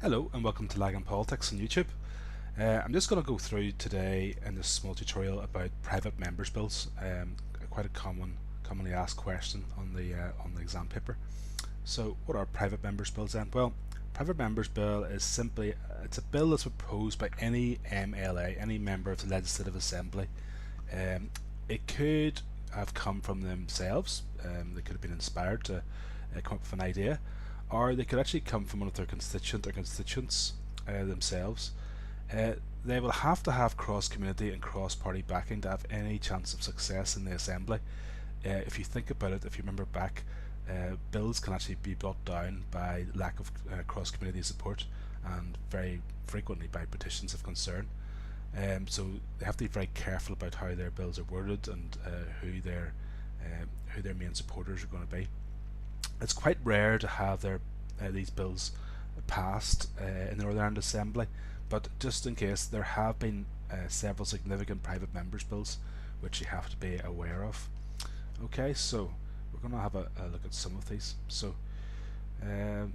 Hello and welcome to Lag and Politics on YouTube. I'm just going to go through today in this small tutorial about private members bills, quite a commonly asked question on the exam paper. So what are private members bills then? Well, private members bill is simply it's a bill that's proposed by any MLA, any member of the Legislative Assembly. It could have come from themselves. They could have been inspired to come up with an idea, or they could actually come from one of their constituents themselves. They will have to have cross-community and cross-party backing to have any chance of success in the Assembly. If you think about it, if you remember back, bills can actually be brought down by lack of cross-community support and very frequently by petitions of concern. So they have to be very careful about how their bills are worded and who their main supporters are going to be. It's quite rare to have these bills passed in the Northern Ireland Assembly, but just in case, there have been several significant private members bills which you have to be aware of. Okay, so we're going to have a look at some of these. So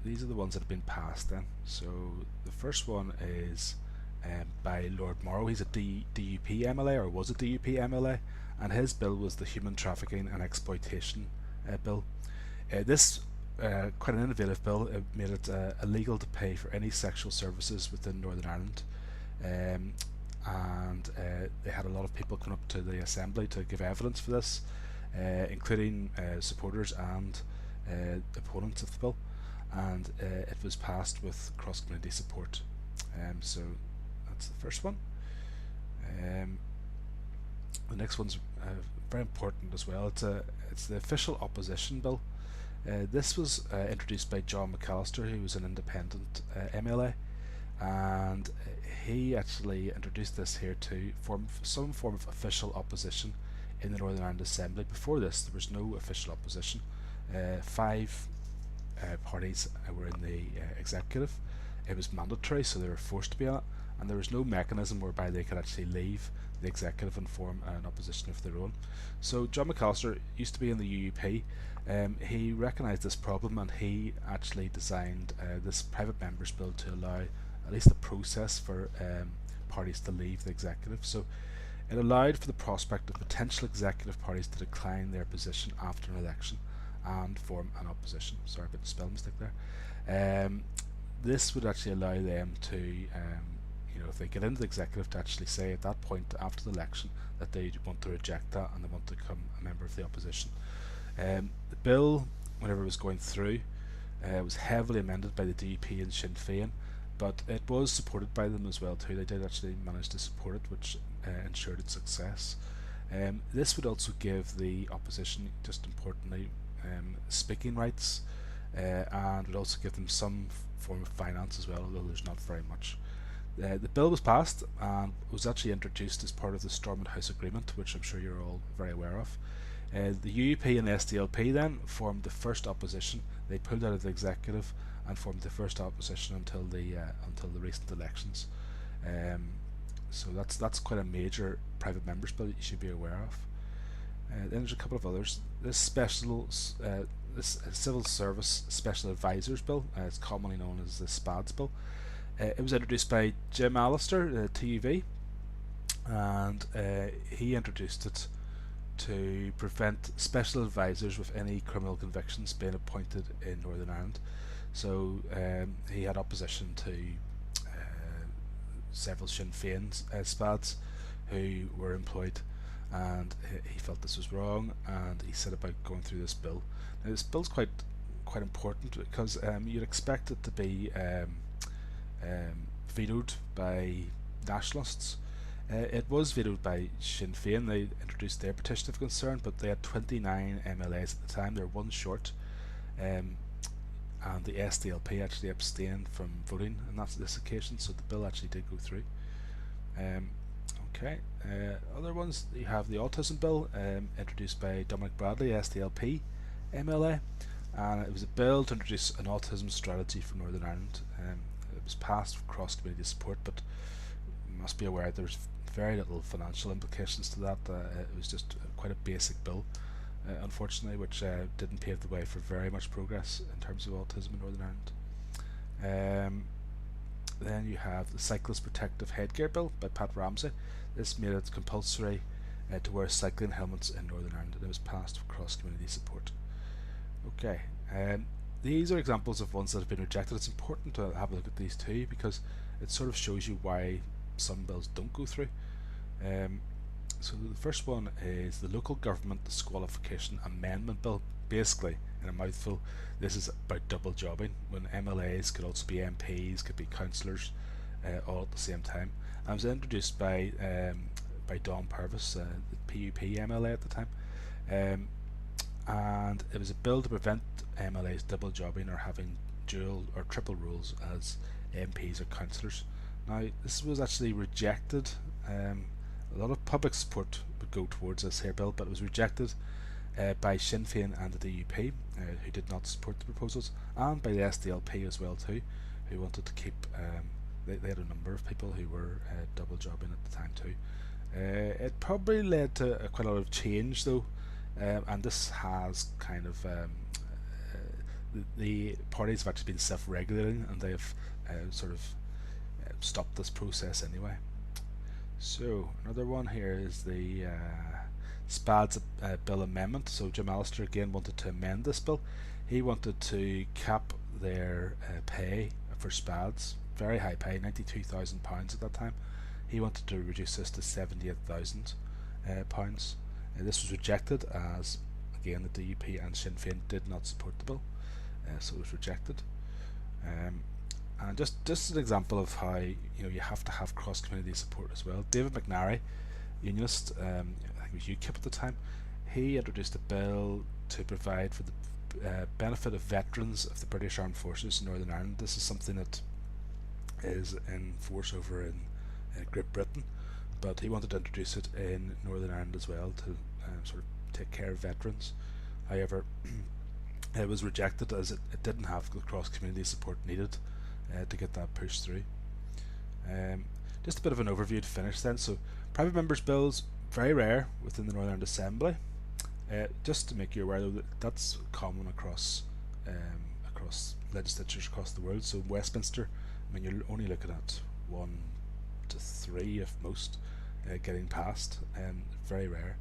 these are the ones that have been passed then. So the first one is by Lord Morrow. He's a DUP MLA, or was a DUP MLA, and his bill was the Human Trafficking and Exploitation Bill. This quite an innovative bill. It made it illegal to pay for any sexual services within Northern Ireland, and they had a lot of people come up to the Assembly to give evidence for this, including supporters and opponents of the bill, and it was passed with cross-community support. So that's the first one. The next one's very important as well. It's the Official Opposition Bill. This was introduced by John McAllister, who was an independent MLA, and he actually introduced this here to form some form of official opposition in the Northern Ireland Assembly. Before this, there was no official opposition. Five parties were in the executive. It was mandatory, so they were forced to be on it, and there was no mechanism whereby they could actually leave the executive and form an opposition of their own. So John McAllister used to be in the UUP. He recognised this problem, and he actually designed this private members bill to allow at least the process for parties to leave the executive. So it allowed for the prospect of potential executive parties to decline their position after an election and form an opposition. Sorry about the spelling mistake there. This would actually allow them to if they get into the executive, to actually say at that point after the election that they want to reject that and they want to become a member of the opposition. The bill, whenever it was going through, was heavily amended by the DUP and Sinn Féin, but it was supported by them as well too. They did actually manage to support it, which ensured its success. This would also give the opposition, just importantly, speaking rights, and would also give them some form of finance as well, although there's not very much. The bill was passed and was actually introduced as part of the Stormont House Agreement, which I'm sure you're all very aware of. The UUP and SDLP then formed the first opposition. They pulled out of the executive and formed the first opposition until the recent elections. So that's quite a major private members bill that you should be aware of. Then there's a couple of others. This Civil Service Special Advisors Bill, it's commonly known as the SPADS Bill. It was introduced by Jim Allister, TUV, and he introduced it to prevent special advisors with any criminal convictions being appointed in Northern Ireland. So he had opposition to several Sinn Féin SPADs who were employed, and he felt this was wrong, and he set about going through this bill. Now this bill's quite important because you'd expect it to be vetoed by nationalists. It was vetoed by Sinn Féin. They introduced their petition of concern, but they had 29 MLAs at the time. They were one short, and the SDLP actually abstained from voting on this occasion, so the bill actually did go through. Okay, other ones, you have the Autism Bill, introduced by Dominic Bradley, SDLP MLA, and it was a bill to introduce an autism strategy for Northern Ireland. It was passed with cross-community support, but you must be aware there's very little financial implications to that. It was just quite a basic bill, unfortunately, which didn't pave the way for very much progress in terms of autism in Northern Ireland. then you have the Cyclist Protective Headgear Bill by Pat Ramsey. This made it compulsory to wear cycling helmets in Northern Ireland, and it was passed with cross-community support. Okay, these are examples of ones that have been rejected. It's important to have a look at these too, because it sort of shows you why some bills don't go through. So the first one is the Local Government Disqualification Amendment Bill. Basically, in a mouthful, this is about double jobbing, when MLAs could also be MPs, could be councillors, all at the same time. And it was introduced by Don Purvis, the PUP MLA at the time, and it was a bill to prevent MLAs double jobbing or having dual or triple roles as MPs or councillors. Now, this was actually rejected. A lot of public support would go towards this here bill, but it was rejected by Sinn Féin and the DUP, who did not support the proposals, and by the SDLP as well too, who wanted to keep. They had a number of people who were double jobbing at the time too. It probably led to quite a lot of change though, and this has kind of the parties have actually been self-regulating, and they've sort of stopped this process anyway. So another one here is the SPAD's bill amendment. So Jim Allister again wanted to amend this bill. He wanted to cap their pay for SPADs, very high pay, £92,000 at that time. He wanted to reduce this to £78,000. This was rejected, as again the DUP and Sinn Féin did not support the bill, so it was rejected. And just an example of how you have to have cross-community support as well. David McNary, unionist, I think it was UKIP at the time, he introduced a bill to provide for the benefit of veterans of the British Armed Forces in Northern Ireland. This is something that is in force over in Great Britain, but he wanted to introduce it in Northern Ireland as well to sort of take care of veterans. However, it was rejected as it didn't have the cross-community support needed to get that pushed through. Just a bit of an overview to finish then. So private members' bills, very rare within the Northern Ireland Assembly. Just to make you aware though, that's common across legislatures across the world. So Westminster, I mean, you're only looking at 1 to 3 if most getting passed, and very rare.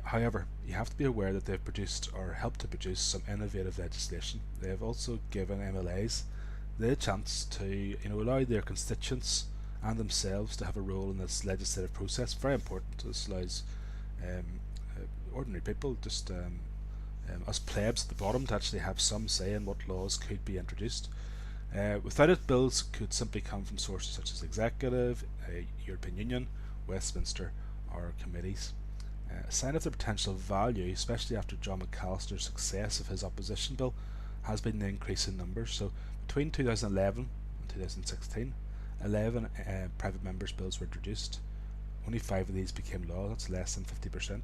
However, you have to be aware that they've produced or helped to produce some innovative legislation. They have also given MLAs the chance to allow their constituents and themselves to have a role in this legislative process. Very important. This allows ordinary people, just us plebs at the bottom, to actually have some say in what laws could be introduced. Without it, bills could simply come from sources such as Executive, European Union, Westminster, or committees. A sign of their potential value, especially after John McAllister's success of his opposition bill, has been the increase in numbers. So between 2011 and 2016, 11 private members' bills were introduced. Only 5 of these became law. That's less than 50%,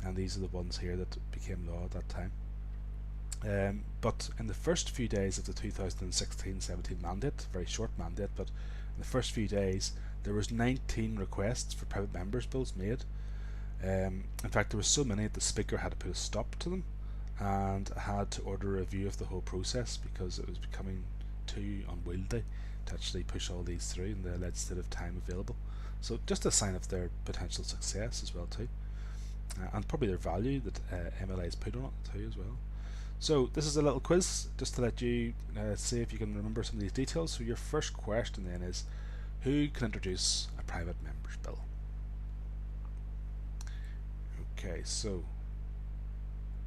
and these are the ones here that became law at that time. But in the first few days of the 2016-17 mandate, very short mandate, but in the first few days there was 19 requests for private members' bills made. In fact, there were so many that the Speaker had to put a stop to them and had to order a review of the whole process, because it was becoming too unwieldy to actually push all these through in the legislative time available. So just a sign of their potential success as well too, and probably their value that MLAs put on it too as well. So this is a little quiz just to let you see if you can remember some of these details. So your first question then is, who can introduce a private members bill? Okay, so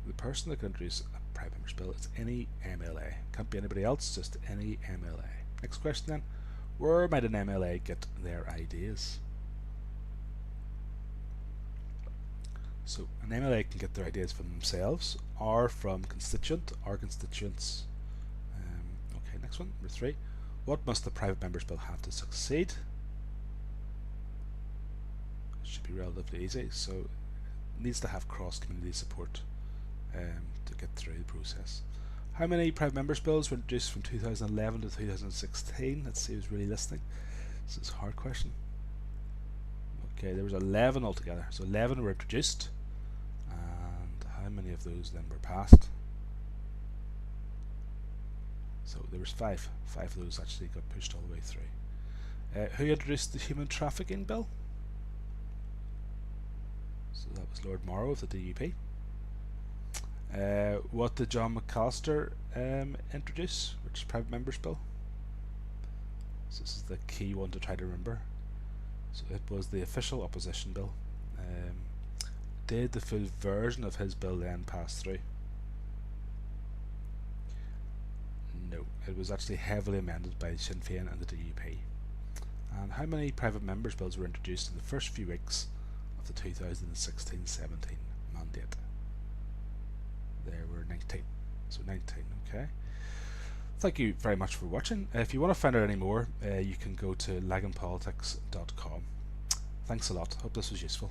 the person that can introduce a private members bill is any MLA. Can't be anybody else, just any MLA. Next question then, where might an MLA get their ideas? So an MLA can get their ideas from themselves or from constituents. Okay, next one, number 3. What must the private members bill have to succeed? It should be relatively easy. So it needs to have cross-community support to get through the process. How many private members bills were introduced from 2011 to 2016? Let's see who's really listening. This is a hard question. Okay, there was 11 altogether. So 11 were introduced. And how many of those then were passed? So there was five of those actually got pushed all the way through. Who introduced the Human Trafficking Bill? So that was Lord Morrow of the DUP. What did John McAllister introduce? Which is Private Members Bill? So this is the key one to try to remember. So it was the Official Opposition Bill. Did the full version of his bill then pass through? No, it was actually heavily amended by Sinn Féin and the DUP. And how many private members' bills were introduced in the first few weeks of the 2016-17 mandate? There were 19. So 19, okay. Thank you very much for watching. If you want to find out any more, you can go to laganpolitics.com. Thanks a lot. Hope this was useful.